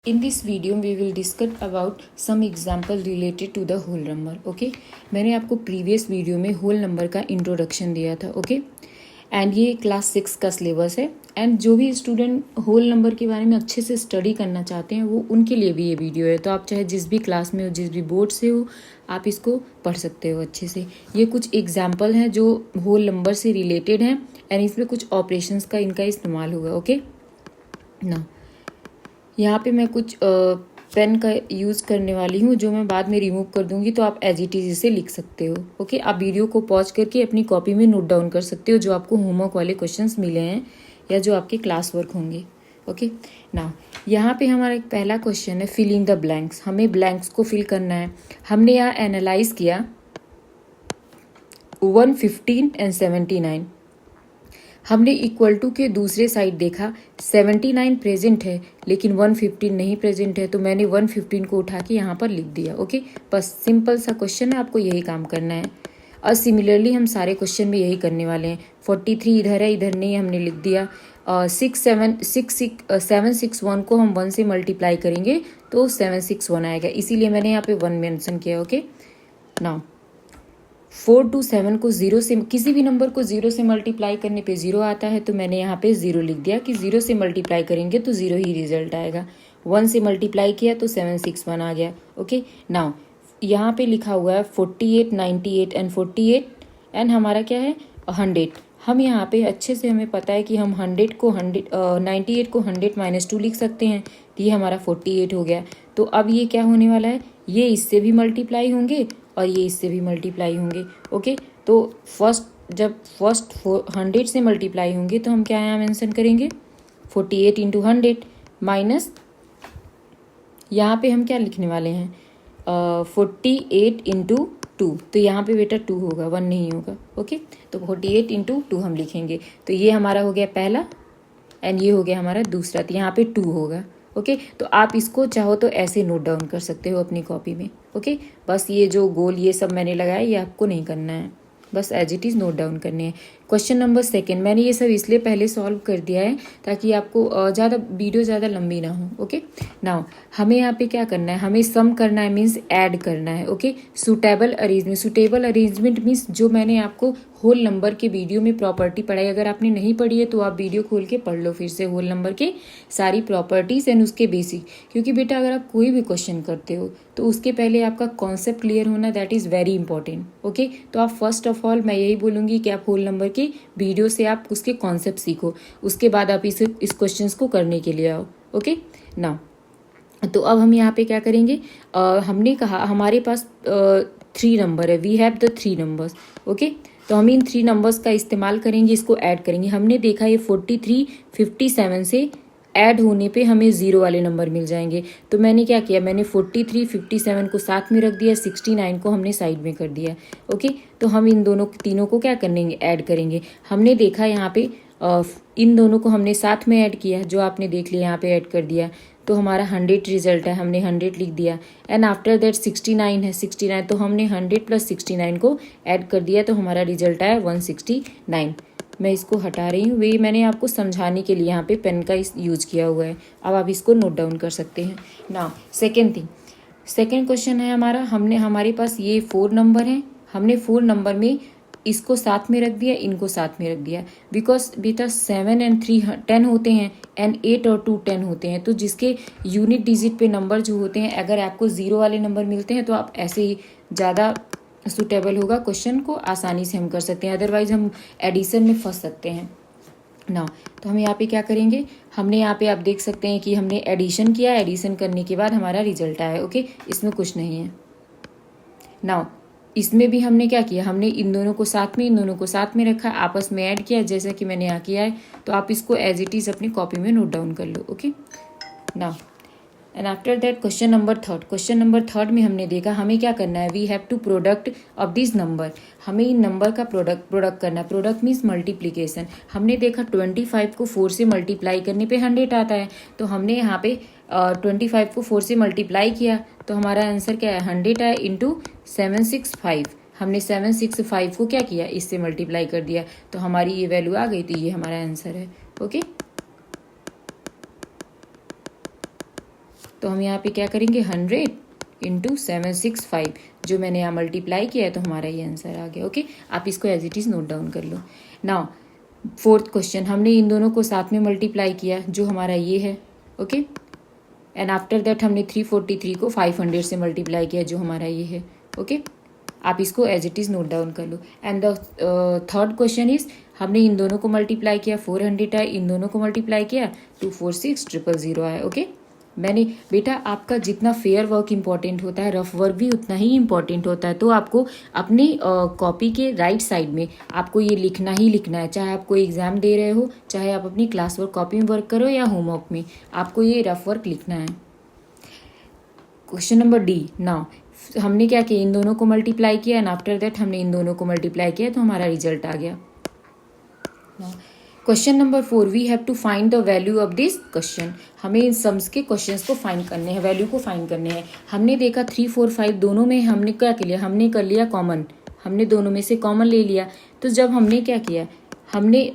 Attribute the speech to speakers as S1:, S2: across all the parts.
S1: In this video we will discuss about some example related to the whole number. Okay, मैंने आपको previous video में whole number का introduction दिया था. Okay and ये class 6 का सिलेबस है एंड जो भी स्टूडेंट होल नंबर के बारे में अच्छे से स्टडी करना चाहते हैं वो उनके लिए भी ये वीडियो है. तो आप चाहे जिस भी क्लास में हो, जिस भी बोर्ड से हो, आप इसको पढ़ सकते हो अच्छे से. ये कुछ एग्जाम्पल हैं जो होल नंबर से रिलेटेड हैं एंड इसमें कुछ ऑपरेशंस का इनका इस्तेमाल होगा. ओके ना यहाँ पे मैं कुछ पेन का यूज़ करने वाली हूँ जो मैं बाद में रिमूव कर दूँगी, तो आप एज इट इज़ इसे लिख सकते हो. ओके आप वीडियो को पॉज करके अपनी कॉपी में नोट डाउन कर सकते हो जो आपको होमवर्क वाले क्वेश्चंस मिले हैं या जो आपके क्लास वर्क होंगे. ओके ना यहाँ पे हमारा एक पहला क्वेश्चन है फिल इन द ब्लैंक्स. हमें ब्लैंक्स को फिल करना है. हमने यहाँ एनालाइज किया 115 एंड 79. हमने इक्वल टू के दूसरे साइड देखा 79 प्रेजेंट है लेकिन 115 नहीं प्रेजेंट है, तो मैंने 115 को उठा के यहाँ पर लिख दिया. ओके बस सिंपल सा क्वेश्चन है, आपको यही काम करना है. और सिमिलरली हम सारे क्वेश्चन में यही करने वाले हैं. 43 इधर है, इधर नहीं, हमने लिख दिया. 761 को हम 1 से मल्टीप्लाई करेंगे तो 761 आएगा, इसीलिए मैंने यहाँ पे 1 मेंशन किया. ओके नाउ 4 to 7 को 0 से, किसी भी नंबर को 0 से मल्टीप्लाई करने पे 0 आता है, तो मैंने यहाँ पे 0 लिख दिया कि 0 से मल्टीप्लाई करेंगे तो 0 ही रिजल्ट आएगा. 1 से मल्टीप्लाई किया तो 761 आ गया. ओके नाउ यहाँ पे लिखा हुआ है 48, 98 एंड 48 एंड हमारा क्या है 100. हम यहाँ पे अच्छे से हमें पता है कि हम 98 को 100 माइनस 2 लिख सकते हैं, तो ये हमारा 48 हो गया. तो अब ये क्या होने वाला है, ये इससे भी मल्टीप्लाई होंगे और ये इससे भी मल्टीप्लाई होंगे. ओके तो जब फर्स्ट 100 से मल्टीप्लाई होंगे तो हम क्या यहाँ मेंशन करेंगे 48 इंटू 100 माइनस यहाँ पे हम क्या लिखने वाले हैं 48 इंटू 2, तो यहाँ पे बेटा 2 होगा, 1 नहीं होगा. ओके तो 48 इंटू 2 हम लिखेंगे, तो ये हमारा हो गया पहला एंड ये हो गया हमारा दूसरा, तो यहाँ पे 2 होगा. ओके तो आप इसको चाहो तो ऐसे नोट डाउन कर सकते हो अपनी कॉपी में. ओके बस ये जो गोल ये सब मैंने लगाया ये आपको नहीं करना है, बस as it is note down करने हैं. क्वेश्चन नंबर 2, मैंने ये सब इसलिए पहले सॉल्व कर दिया है ताकि आपको ज़्यादा वीडियो ज़्यादा लंबी ना हो. ओके नाउ हमें यहाँ पे क्या करना है, हमें सम करना है, मीन्स ऐड करना है. ओके सुटेबल अरेंजमेंट मीन्स जो मैंने आपको होल नंबर के वीडियो में प्रॉपर्टी पढ़ाई, अगर आपने नहीं पढ़ी है तो आप वीडियो खोल के पढ़ लो फिर से होल नंबर के सारी प्रॉपर्टीज एंड उसके बेसिक. क्योंकि बेटा अगर आप कोई भी क्वेश्चन करते हो तो उसके पहले आपका कॉन्सेप्ट क्लियर होना that is very important. Okay तो आप फर्स्ट ऑफ ऑल मैं यही बोलूँगी कि आप होल नंबर की वीडियो से आप उसके कॉन्सेप्ट सीखो, उसके बाद आप इस क्वेश्चन को करने के लिए आओ. ओके ना तो अब हम यहाँ पे क्या करेंगे, हमने कहा हमारे पास 3 नंबर है, we have the 3 numbers. Okay तो हम इन 3 नंबर्स का इस्तेमाल करेंगे, इसको ऐड करेंगे. हमने देखा ये 43 57 से ऐड होने पे हमें 0 वाले नंबर मिल जाएंगे, तो मैंने क्या किया, मैंने 43 57 को साथ में रख दिया, 69 को हमने साइड में कर दिया. ओके तो हम इन तीनों को क्या करेंगे, ऐड करेंगे. हमने देखा यहाँ पे इन दोनों को हमने साथ में ऐड किया, जो आपने देख लिया यहाँ पे ऐड कर दिया, तो हमारा 100 रिजल्ट है, हमने 100 लिख दिया. एंड आफ्टर दैट 69 है, 69 तो हमने 100 प्लस 69 को ऐड कर दिया, तो हमारा रिजल्ट आया 169. मैं इसको हटा रही हूँ, वे मैंने आपको समझाने के लिए यहाँ पे पेन का यूज किया हुआ है. अब आप इसको नोट डाउन कर सकते हैं. नाउ सेकेंड क्वेश्चन है हमारा, हमारे पास ये 4 नंबर हैं, हमने 4 नंबर में इसको साथ में रख दिया, इनको साथ में रख दिया, बिकॉज बेटा 7 एंड 3 10 होते हैं एंड 8 और 2 10 होते हैं, तो जिसके यूनिट डिजिट पे नंबर जो होते हैं, अगर आपको 0 वाले नंबर मिलते हैं तो आप ऐसे ही ज़्यादा सुटेबल होगा, क्वेश्चन को आसानी से हम कर सकते हैं, अदरवाइज हम एडिशन में फंस सकते हैं ना. तो हम यहाँ पे क्या करेंगे, हमने यहाँ पे आप देख सकते हैं कि हमने एडिशन किया, एडिशन करने के बाद हमारा रिजल्ट आया. ओके इसमें कुछ नहीं है. नाउ इसमें भी हमने क्या किया, हमने इन दोनों को साथ में, इन दोनों को साथ में रखा, आपस में ऐड किया, जैसा कि मैंने यहाँ किया है, तो आप इसको एज इट इज़ अपनी कॉपी में नोट डाउन कर लो. Okay now and after that question number 3 में हमने देखा हमें क्या करना है, we have to product of this number. हमें इन नंबर का प्रोडक्ट करना है. Product means multiplication. हमने देखा 25 को 4 से मल्टीप्लाई करने पे 100 आता है, तो हमने यहाँ पे 25 को 4 से मल्टीप्लाई किया, तो हमारा आंसर क्या है 100 आया इंटू 765. हमने 765 को क्या किया, इससे मल्टीप्लाई कर दिया, तो हमारी ये वैल्यू आ गई, तो ये हमारा आंसर है. ओके तो हम यहाँ पे क्या करेंगे 100 इंटू 765, जो मैंने यहाँ मल्टीप्लाई किया है तो हमारा ये आंसर आ गया। ओके, आप इसको as it is note down कर लो। नाउ फोर्थ क्वेश्चन, हमने इन दोनों को साथ में मल्टीप्लाई किया जो हमारा ये है। ओके, एंड आफ्टर दैट हमने 343 को 500 से मल्टीप्लाई किया जो हमारा ये है। ओके, आप इसको as it is note down कर लो। And the third question is, हमने इन दोनों को मल्टीप्लाई किया 400 है, इन दोनों को मल्टीप्लाई किया 246000 आया। ओके, मैंने बेटा आपका जितना फेयर वर्क इंपॉर्टेंट होता है, रफ वर्क भी उतना ही इंपॉर्टेंट होता है। तो आपको अपनी कॉपी के राइट साइड में आपको ये लिखना ही लिखना है, चाहे आप कोई एग्जाम दे रहे हो, चाहे आप अपनी क्लास वर्क कॉपी में वर्क करो या होमवर्क में, आपको ये रफ वर्क लिखना है। क्वेश्चन नंबर डी, नाउ हमने क्या किया, इन दोनों को मल्टीप्लाई किया एंड आफ्टर दैट हमने इन दोनों को मल्टीप्लाई किया तो हमारा रिजल्ट आ गया। Question number 4, we have to find the value of this question. हमें इन सम्स के क्वेश्चंस को फाइंड करने हैं, वैल्यू को फाइंड करने हैं। हमने देखा 3, 4, 5 दोनों में हमने क्या किया, हमने कर लिया कॉमन, हमने दोनों में से कॉमन ले लिया। तो जब हमने क्या किया, हमने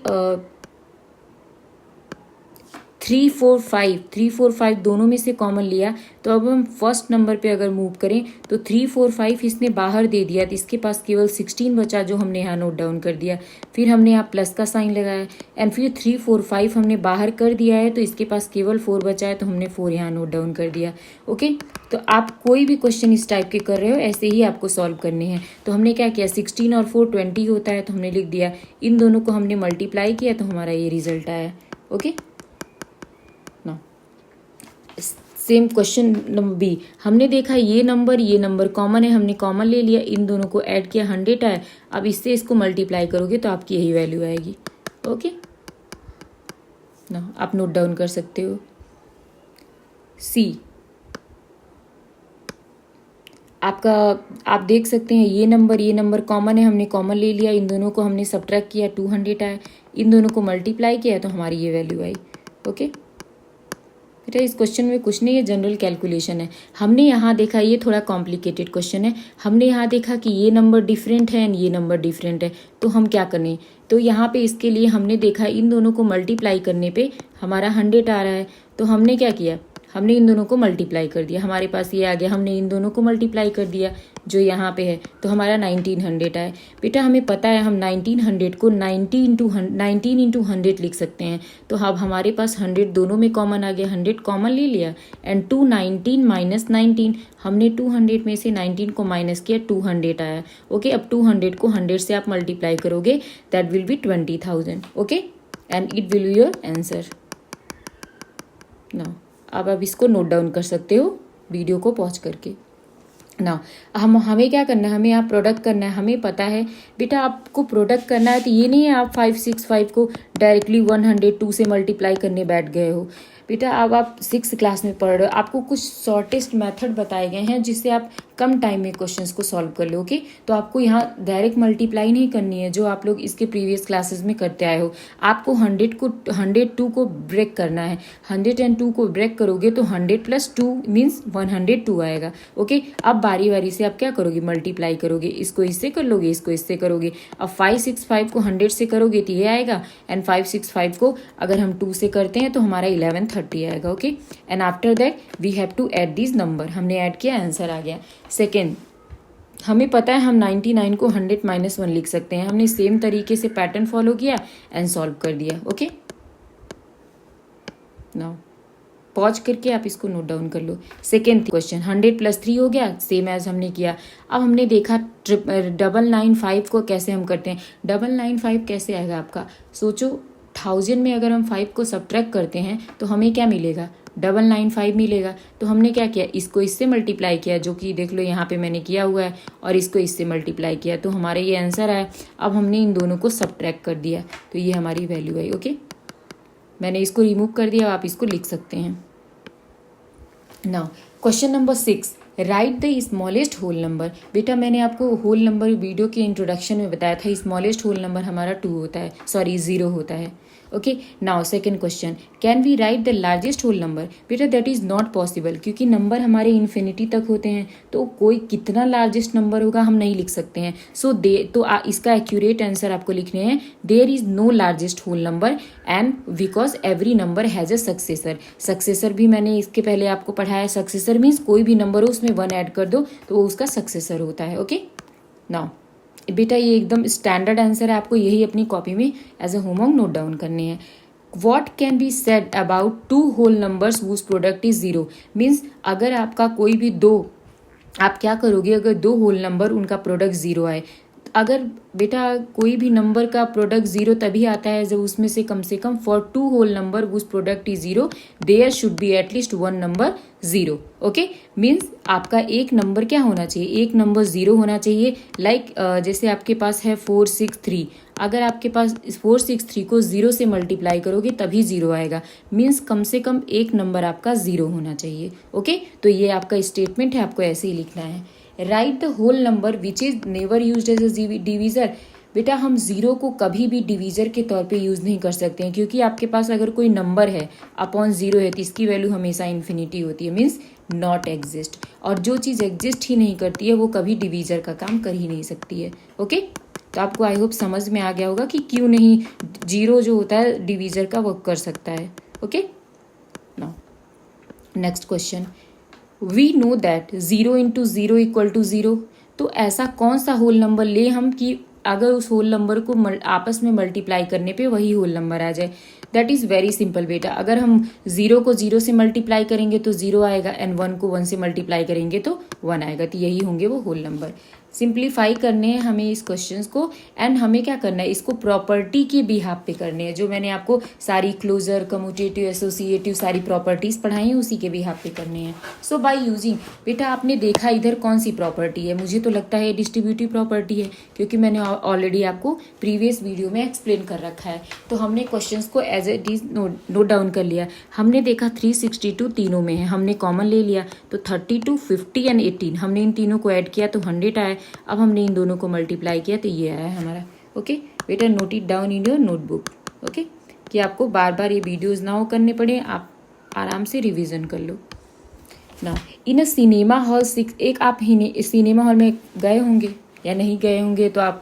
S1: 3, 4, 5 दोनों में से कॉमन लिया। तो अब हम फर्स्ट नंबर पे अगर मूव करें तो 3, 4, 5 इसने बाहर दे दिया, तो इसके पास केवल 16 बचा जो हमने यहाँ नोट डाउन कर दिया। फिर हमने यहाँ प्लस का साइन लगाया एंड फिर 3, 4, 5 हमने बाहर कर दिया है तो इसके पास केवल 4 बचा है तो हमने 4 यहाँ नोट डाउन कर दिया। ओके, तो आप कोई भी क्वेश्चन इस टाइप के कर रहे हो ऐसे ही आपको सॉल्व करने हैं। तो हमने क्या किया, 16 और 4 20 होता है तो हमने लिख दिया, इन दोनों को हमने मल्टीप्लाई किया तो हमारा ये रिजल्ट आया। Okay, same question number B, हमने देखा ये नंबर कॉमन है, हमने कॉमन ले लिया, इन दोनों को ऐड किया 100 आया। अब इससे इसको मल्टीप्लाई करोगे तो आपकी यही वैल्यू आएगी। ओके ना, आप नोट डाउन कर सकते हो। सी, आपका आप देख सकते हैं ये नंबर कॉमन है, हमने कॉमन ले लिया, इन दोनों को हमने सब्ट्रैक्ट किया 200 आया, इन दोनों को मल्टीप्लाई किया तो हमारी ये वैल्यू आई। ओके बेटा, इस क्वेश्चन में कुछ नहीं है, जनरल कैलकुलेशन है। हमने यहाँ देखा ये थोड़ा कॉम्प्लिकेटेड क्वेश्चन है, हमने यहाँ देखा कि ये नंबर डिफरेंट है एंड ये नंबर डिफरेंट है, तो हम क्या करें, तो यहाँ पे इसके लिए हमने देखा इन दोनों को मल्टीप्लाई करने पे हमारा 100 आ रहा है, तो हमने क्या किया, हमने इन दोनों को मल्टीप्लाई कर दिया, हमारे पास ये आ गया, हमने इन दोनों को मल्टीप्लाई कर दिया जो यहाँ पे है तो हमारा 1900 आए। बेटा हमें पता है हम 1900 को 19 इंटू 100 लिख सकते हैं, तो अब हमारे पास 100 दोनों में कॉमन आ गया, 100 कॉमन ले लिया एंड 219 माइनस 19, हमने 200 में से 19 को माइनस किया 200 आया। ओके, अब 200 को 100 से आप मल्टीप्लाई करोगे that will be 20,000। Okay, and it will be your answer. Now अब आप इसको नोट डाउन कर सकते हो वीडियो को पॉज करके। ना हमें क्या करना है, हमें यहाँ प्रोडक्ट करना है। हमें पता है बेटा आपको प्रोडक्ट करना है, तो ये नहीं है आप 565 को डायरेक्टली 102 से मल्टीप्लाई करने बैठ गए हो। बेटा अब आप 6th क्लास में पढ़ रहे हो, आपको कुछ शॉर्टेस्ट मेथड बताए गए हैं जिससे आप कम टाइम में क्वेश्चंस को सॉल्व कर लो। ओके, तो आपको यहाँ डायरेक्ट मल्टीप्लाई नहीं करनी है जो आप लोग इसके प्रीवियस क्लासेस में करते आए हो। आपको 102 को ब्रेक करना है, 102 को ब्रेक करोगे तो 100 + 2 मीन्स 102 आएगा। ओके, अब बारी बारी से आप क्या करोगे, मल्टीप्लाई करोगे, इसको इससे कर लोगे, इसको इससे करोगे। अब 565 को 100 से करोगे तो ये आएगा एंड 565 को अगर हम 2 से करते हैं तो हमारा 1130 आएगा। Okay, and after that we have to add this number, हमने ऐड किया, आंसर आ गया। सेकेंड, हमें पता है हम 99 को 100 - 1 लिख सकते हैं, हमने सेम तरीके से पैटर्न फॉलो किया एंड सॉल्व कर दिया। ओके, नाउ पॉज करके आप इसको नोट डाउन कर लो। सेकेंड क्वेश्चन, 100 + 3 हो गया, सेम एज हमने किया। अब हमने देखा 995 को कैसे हम करते हैं। 995 कैसे आएगा आपका, सोचो 1000 में अगर हम 5 को सब्ट्रैक्ट करते हैं तो हमें क्या मिलेगा, 995 मिलेगा। तो हमने क्या किया, इसको इससे मल्टीप्लाई किया, जो कि देख लो यहाँ पे मैंने किया हुआ है, और इसको इससे मल्टीप्लाई किया तो हमारा ये आंसर आया। अब हमने इन दोनों को सब्ट्रैक्ट कर दिया तो ये हमारी वैल्यू आई। ओके, मैंने इसको रिमूव कर दिया, आप इसको लिख सकते हैं। Now question number 6, write the smallest whole number. बेटा मैंने आपको होल नंबर वीडियो के इंट्रोडक्शन में बताया था, स्मॉलेस्ट होल नंबर हमारा 2 होता है, सॉरी 0 होता है। Okay, now second question, can we write the largest whole number? बेटा दैट इज नॉट पॉसिबल, क्योंकि नंबर हमारे इन्फिनिटी तक होते हैं, तो कोई कितना लार्जेस्ट नंबर होगा हम नहीं लिख सकते हैं. सो इसका एक्यूरेट आंसर आपको लिखने हैं, there is no largest whole number and because every number has a successor. Successor भी मैंने इसके पहले आपको पढ़ाया. सक्सेसर मीन्स कोई भी नंबर हो उसमें 1 ऐड कर दो तो वो उसका सक्सेसर होता है. ओके, नाउ बेटा ये एकदम स्टैंडर्ड आंसर है, आपको यही अपनी कॉपी में as a homework note down करने हैं. What can be said about 2 whole numbers whose product is 0? Means अगर आपका कोई भी आप क्या करोगे अगर 2 होल नंबर उनका प्रोडक्ट 0 आए? अगर बेटा कोई भी नंबर का प्रोडक्ट 0 तभी आता है जब उसमें से कम for 2 whole number whose product is 0 there should be at least 1 number 0. Okay, means आपका एक नंबर क्या होना चाहिए? एक नंबर 0 होना चाहिए. लाइक जैसे आपके पास है 463, अगर आपके पास 463 को 0 से मल्टीप्लाई करोगे तभी 0 आएगा. मीन्स कम से कम एक नंबर आपका 0 होना चाहिए. ओके, तो ये आपका स्टेटमेंट है, आपको ऐसे ही लिखना है. Write the whole number which is never use as a divisor. बेटा हम 0 को कभी भी डिवीजर के तौर पे यूज़ नहीं कर सकते हैं, क्योंकि आपके पास अगर कोई नंबर है अपॉन 0 है तो इसकी वैल्यू हमेशा इन्फिनिटी होती है, मीन्स नॉट एग्जिस्ट. और जो चीज़ एग्जिस्ट ही नहीं करती है वो कभी डिवीजर का काम कर ही नहीं सकती है. ओके, तो आपको आई होप समझ में आ गया होगा कि क्यों नहीं 0 जो होता है डिवीजर का वर्क कर सकता है. Okay, now next question, we know that 0 into 0 equal to 0. तो ऐसा कौन सा होल नंबर ले हम कि अगर उस होल नंबर को आपस में मल्टीप्लाई करने पे वही होल नंबर आ जाए? दैट इज़ वेरी सिंपल बेटा. अगर हम 0 को 0 से मल्टीप्लाई करेंगे तो 0 आएगा एंड 1 को 1 से मल्टीप्लाई करेंगे तो 1 आएगा. तो यही होंगे वो होल नंबर. सिंप्लीफाई करने हैं हमें इस क्वेश्चंस को एंड हमें क्या करना है, इसको प्रॉपर्टी के बिहाफ पे करने हैं. जो मैंने आपको सारी क्लोजर, कम्यूटेटिव, एसोसिएटिव सारी प्रॉपर्टीज पढ़ाई हैं उसी के बिहाफ पे करने हैं. सो बाय यूजिंग, बेटा आपने देखा इधर कौन सी प्रॉपर्टी है? मुझे तो लगता है डिस्ट्रीब्यूटिव प्रॉपर्टी है, क्योंकि मैंने ऑलरेडी आपको प्रीवियस वीडियो में एक्सप्लेन कर रखा है. तो हमने क्वेश्चंस को as it is note down कर लिया. हमने देखा 362 तीनों में है, हमने कॉमन ले लिया तो 32, 50 एंड 18 हमने इन तीनों को ऐड किया तो 100 आया. अब हमने इन दोनों को मल्टीप्लाई किया तो ये आया हमारा. ओके बेटा, note it down in your notebook. Okay, कि आपको बार बार ये वीडियोस ना हो करने पड़े, आप आराम से रिवीजन कर लो. ना इन अ सिनेमा हॉल 6, एक आप सिनेमा हॉल में गए होंगे या नहीं गए होंगे तो आप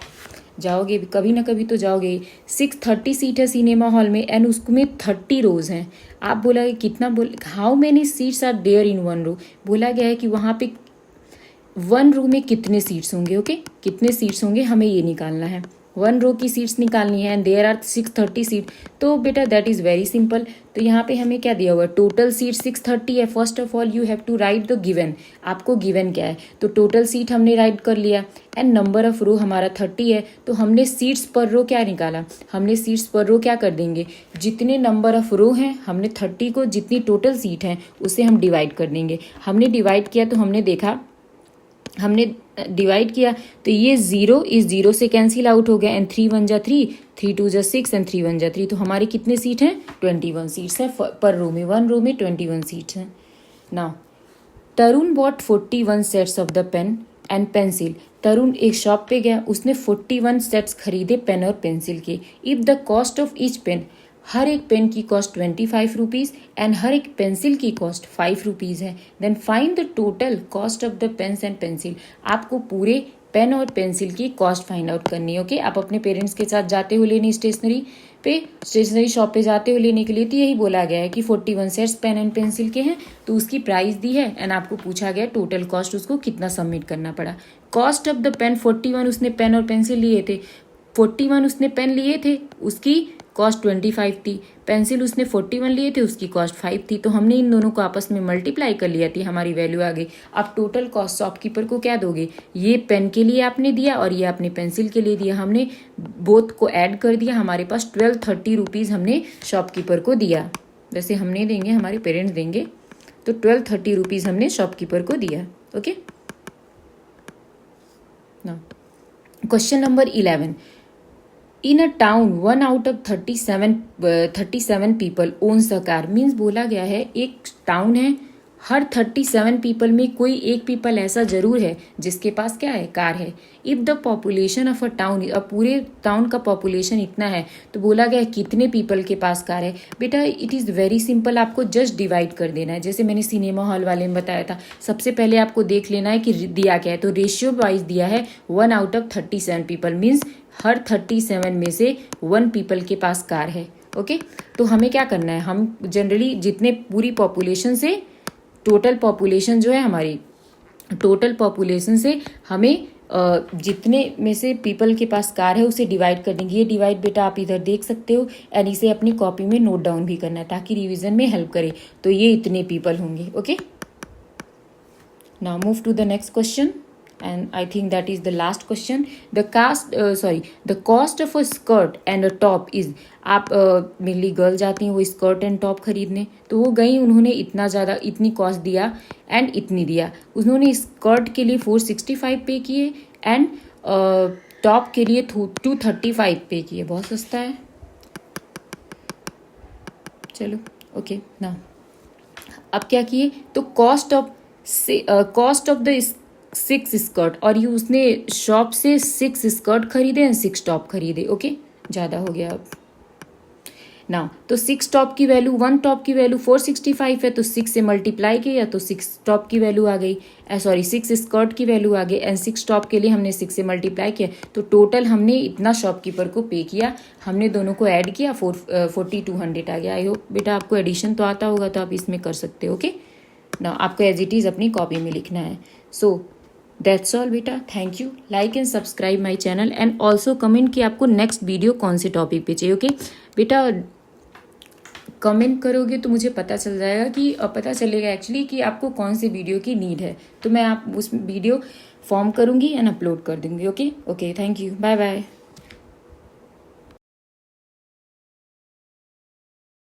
S1: जाओगे कभी ना कभी तो जाओगे. 630 सीट है सिनेमा हॉल में एंड उसमें 30 रोज हैं. आप बोला कितना, how many seats are there in 1 row? बोला गया है कि वहाँ पे 1 रो में कितने सीट्स होंगे. ओके, कितने सीट्स होंगे हमें ये निकालना है. 1 रो की सीट्स निकालनी है एंड देयर आर 630 सीट. तो बेटा दैट इज़ वेरी सिंपल. तो यहाँ पे हमें क्या दिया हुआ है, टोटल सीट 630 है. First of all you have to write the given. आपको गिवन क्या है, तो टोटल सीट हमने राइट कर लिया एंड नंबर ऑफ रो हमारा 30 है. तो हमने सीट्स पर रो क्या निकाला, हमने सीट्स पर रो क्या कर देंगे, जितने नंबर ऑफ रो हैं हमने 30 को जितनी टोटल सीट हैं उसे हम डिवाइड कर देंगे. हमने डिवाइड किया तो हमने देखा, हमने डिवाइड किया तो ये 0 इस 0 से कैंसिल आउट हो गया एंड 3 1 जा 3, 3 2 जा 6 एंड 3 1 जा 3. तो हमारी कितने सीट हैं, 21 सीट्स हैं पर रो में. 1 रो में 21 सीट्स हैं. Now Tarun bought 41 sets of the pen and pencil. Tarun एक शॉप पे गया, उसने 41 सेट्स खरीदे पेन और पेंसिल के. If the cost of each pen, हर एक पेन की कॉस्ट 25 रुपीज़ एंड हर एक पेंसिल की कॉस्ट 5 रुपीज़ है. Then find the total cost of the pens and pencil. आपको पूरे पेन और पेंसिल की कॉस्ट फाइंड आउट करनी है. ओके, आप अपने पेरेंट्स के साथ जाते हो लेने स्टेशनरी शॉप पे जाते हो लेने के लिए, तो यही बोला गया है कि 41 सेट्स पेन एंड पेंसिल के हैं तो उसकी प्राइस दी है एंड आपको पूछा गया टोटल कॉस्ट उसको कितना सबमिट करना पड़ा. कॉस्ट ऑफ द पेन 41 उसने पेन और पेंसिल लिए थे, 41 उसने पेन लिए थे उसकी कॉस्ट 25 थी, पेंसिल उसने 41 लिए थे उसकी कॉस्ट 5 थी. तो हमने इन दोनों को आपस में मल्टीप्लाई कर लिया थी, हमारी वैल्यू आ गई. अब टोटल कॉस्ट शॉपकीपर को क्या दोगे, ये पेन के लिए आपने दिया और ये आपने पेंसिल के लिए दिया, हमने बोथ को ऐड कर दिया. हमारे पास 1230 रुपीज़ हमने शॉपकीपर को दिया. वैसे हम नहीं देंगे, हमारे पेरेंट्स देंगे. तो 1230 रुपीज़ हमने शॉपकीपर को दिया. Okay, question number 11. In a town 1 out of 37 people owns a car. Means बोला गया है एक टाउन है हर 37 पीपल में कोई एक पीपल ऐसा जरूर है जिसके पास क्या है, कार है। If the population of a town, अब पूरे टाउन का पॉपुलेशन इतना है तो बोला गया है कितने पीपल के पास कार है। बेटा इट इज़ वेरी सिंपल, आपको जस्ट डिवाइड कर देना है। जैसे मैंने सिनेमा हॉल वाले में बताया था, सबसे पहले आपको देख लेना है कि दिया क्या है, तो रेशियो वाइज दिया है 1/37 पीपल, मीन्स हर 37 में से 1 पीपल के पास कार है। ओके, तो हमें क्या करना है, हम जनरली जितने पूरी पॉपुलेशन से, टोटल पॉपुलेशन जो है हमारी, टोटल पॉपुलेशन से हमें जितने में से पीपल के पास कार है उसे डिवाइड कर देंगे। ये डिवाइड बेटा आप इधर देख सकते हो, एंड इसे अपनी कॉपी में नोट डाउन भी करना है ताकि रिवीजन में हेल्प करे। तो ये इतने पीपल होंगे। Okay, now move to the next question, and I think that is the last question. The cost of a skirt and a top is, आप मेनली गर्ल जाती हैं वो स्कर्ट एंड टॉप खरीदने, तो वो गई, उन्होंने इतना ज़्यादा, इतनी कॉस्ट दिया एंड इतनी दिया। उन्होंने स्कर्ट के लिए 465 पे किए एंड टॉप के लिए 235 पे किए, बहुत सस्ता है। चलो ओके, ना अब क्या किए, तो कॉस्ट ऑफ द 6 स्कर्ट, और ये उसने शॉप से 6 स्कर्ट खरीदे एंड 6 टॉप खरीदे। ओके, ज़्यादा हो गया अब ना। तो 6 टॉप की वैल्यू, 1 टॉप की वैल्यू 465 है, तो 6 से मल्टीप्लाई किया तो 6 टॉप की वैल्यू आ गई, 6 स्कर्ट की वैल्यू आ गई, एंड 6 टॉप के लिए हमने 6 से मल्टीप्लाई किया, तो टोटल हमने इतना शॉपकीपर को पे किया। हमने दोनों को ऐड किया, 4200 आ गया। आई होप बेटा आपको एडिशन तो आता होगा, तो आप इसमें कर सकते हो। ओके ना, आपको एज इट इज़ अपनी कॉपी में लिखना है। सो दैट्स ऑल बेटा, thank you. Like and subscribe my channel and also comment कि आपको नेक्स्ट वीडियो कौन से टॉपिक पे चाहिए। ओके बेटा, कमेंट करोगे तो मुझे पता चल जाएगा कि पता चलेगा एक्चुअली कि आपको कौन से वीडियो की नीड है, तो मैं आप उस वीडियो फॉर्म करूँगी एंड अपलोड कर दूँगी। Okay, thank you, bye bye.